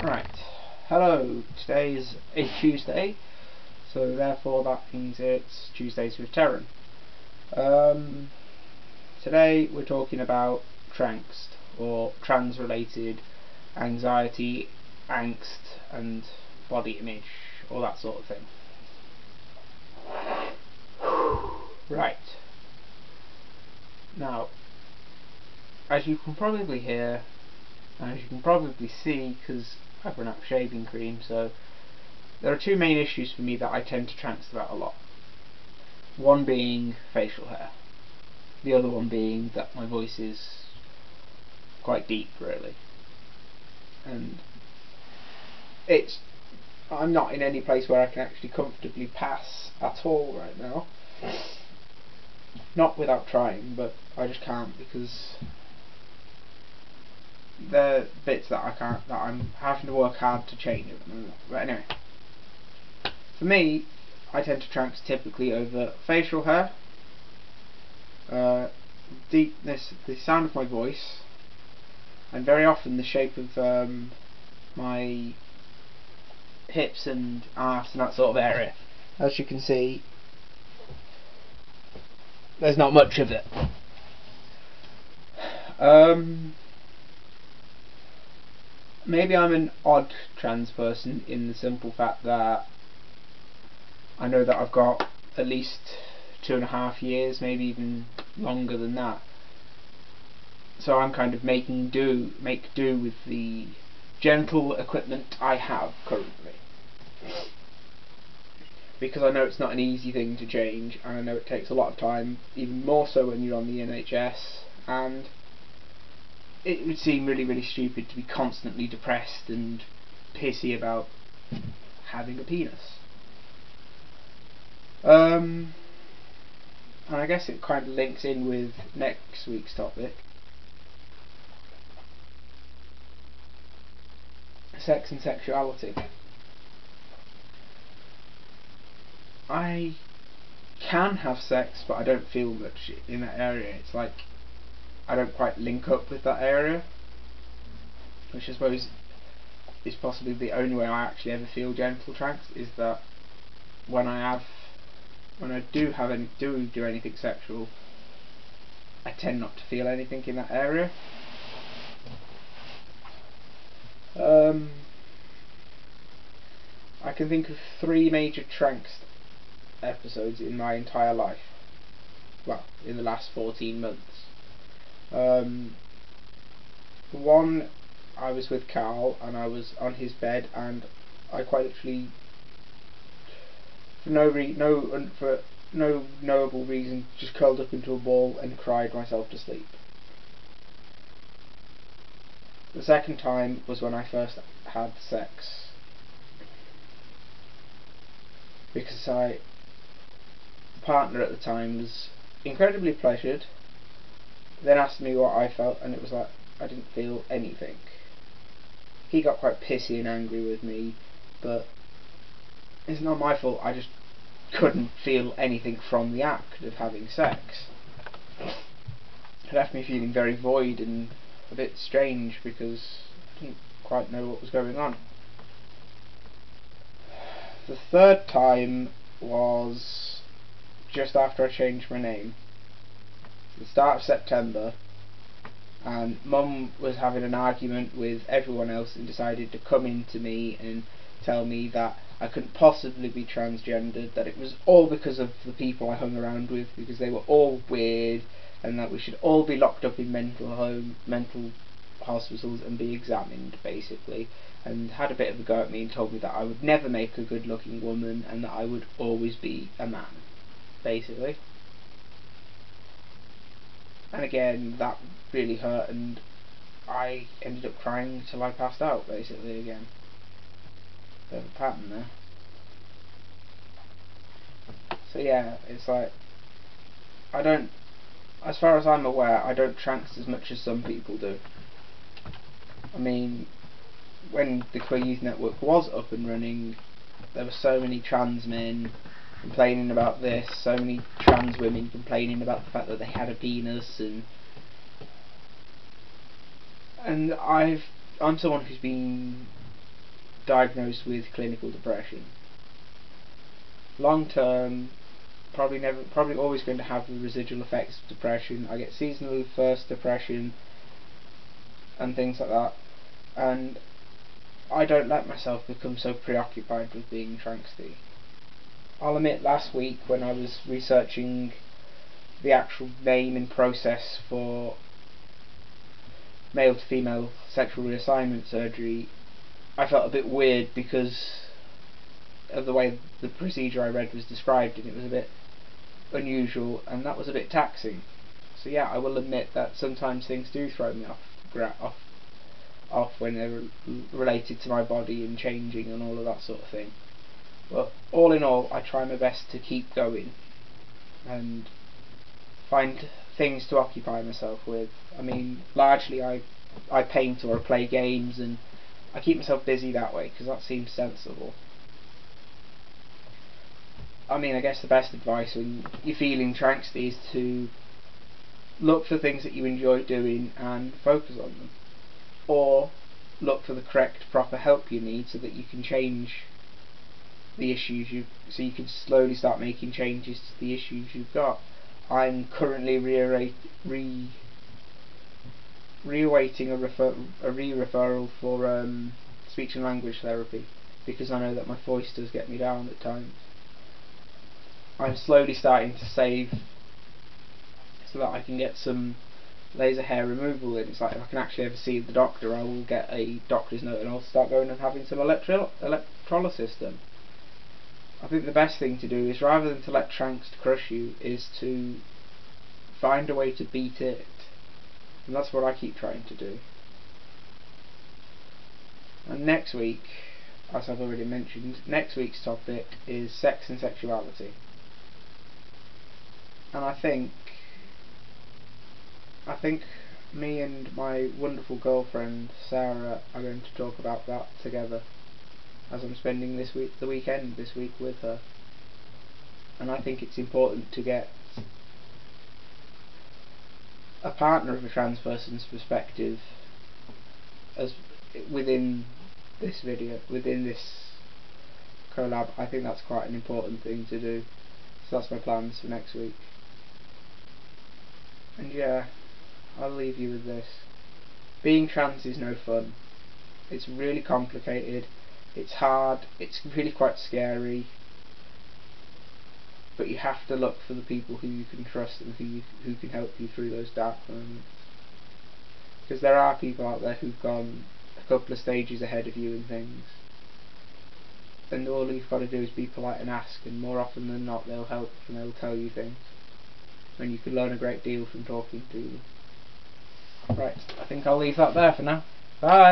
Right, hello, today is a Tuesday, so therefore that means it's Tuesdays with Terran. Today we're talking about Trangst, or trans-related anxiety, angst and body image, all that sort of thing. Right, now, as you can probably hear, and as you can probably see, because I've run out of shaving cream, so there are two main issues for me that I tend to trance about a lot. One being facial hair, the other one being that my voice is quite deep, really, and I'm not in any place where I can actually comfortably pass at all right now. Not without trying, but I just can't, because they're bits that I'm having to work hard to change at the moment. But anyway, for me, I tend to trance typically over facial hair, deepness, the sound of my voice, and very often the shape of my hips and arse and that sort of area. As you can see, there's not much of it. Maybe I'm an odd trans person in the simple fact that I know that I've got at least 2.5 years, maybe even longer than that. So I'm kind of make do with the gentle equipment I have currently. Because I know it's not an easy thing to change, and I know it takes a lot of time, even more so when you're on the NHS, and it would seem really, really stupid to be constantly depressed and pissy about having a penis. And I guess it kind of links in with next week's topic. Sex and sexuality. I can have sex, but I don't feel much in that area. It's like I don't quite link up with that area, which I suppose is possibly the only way I actually ever feel genital trance, is that when I do anything sexual, I tend not to feel anything in that area. I can think of 3 major Trangst episodes in my entire life. Well, in the last 14 months. One, I was with Carl and I was on his bed, and I quite literally, for no knowable reason, just curled up into a ball and cried myself to sleep. The second time was when I first had sex, because my partner at the time was incredibly pleasured, then asked me what I felt, and it was like I didn't feel anything. He got quite pissy and angry with me, but it's not my fault. I just couldn't feel anything from the act of having sex. It left me feeling very void and a bit strange, because I didn't quite know what was going on. The third time was just after I changed my name, the start of September, and Mum was having an argument with everyone else and decided to come in to me and tell me that I couldn't possibly be transgendered, that it was all because of the people I hung around with, because they were all weird, and that we should all be locked up in mental hospitals and be examined, basically, and had a bit of a go at me and told me that I would never make a good looking woman and that I would always be a man, basically. And again, that really hurt, and I ended up crying till I passed out, basically, again. Bit of a pattern there. So yeah, it's like, as far as I'm aware, I don't trance as much as some people do. I mean, when the Queer Youth Network was up and running, there were so many trans men complaining about this, so many trans women complaining about the fact that they had a penis, and I'm someone who's been diagnosed with clinical depression. Long term, probably always going to have the residual effects of depression. I get seasonal first depression and things like that, and I don't let myself become so preoccupied with being Trangsty. I'll admit, last week when I was researching the actual name and process for male to female sexual reassignment surgery, I felt a bit weird because of the way the procedure I read was described, and it was a bit unusual, and that was a bit taxing. So yeah, I will admit that sometimes things do throw me off when they're related to my body and changing and all of that sort of thing. But all in all, I try my best to keep going and find things to occupy myself with. I mean, largely I paint or I play games, and I keep myself busy that way because that seems sensible. I mean, I guess the best advice when you're feeling trangsty is to look for things that you enjoy doing and focus on them, or look for the correct proper help you need so that you can change the issues so you can slowly start making changes to the issues you've got. I'm currently re-awaiting a re-referral for speech and language therapy, because I know that my voice does get me down at times. I'm slowly starting to save so that I can get some laser hair removal in. It's like, if I can actually ever see the doctor, I will get a doctor's note and I'll start going and having some electrolysis done. I think the best thing to do is, rather than to let Trangst crush you, is to find a way to beat it. And that's what I keep trying to do. And next week, as I've already mentioned, next week's topic is sex and sexuality. And I think me and my wonderful girlfriend Sarah are going to talk about that together, as I'm spending the weekend this week with her. And I think it's important to get a partner of a trans person's perspective as within this video, within this collab. I think that's quite an important thing to do. So that's my plans for next week. And yeah, I'll leave you with this. Being trans is no fun. It's really complicated, it's hard, it's really quite scary, but you have to look for the people who you can trust and who can help you through those dark moments. Because there are people out there who've gone a couple of stages ahead of you in things, and all you've got to do is be polite and ask, and more often than not they'll help and they'll tell you things, and you can learn a great deal from talking to them. Right, I think I'll leave that there for now. Bye!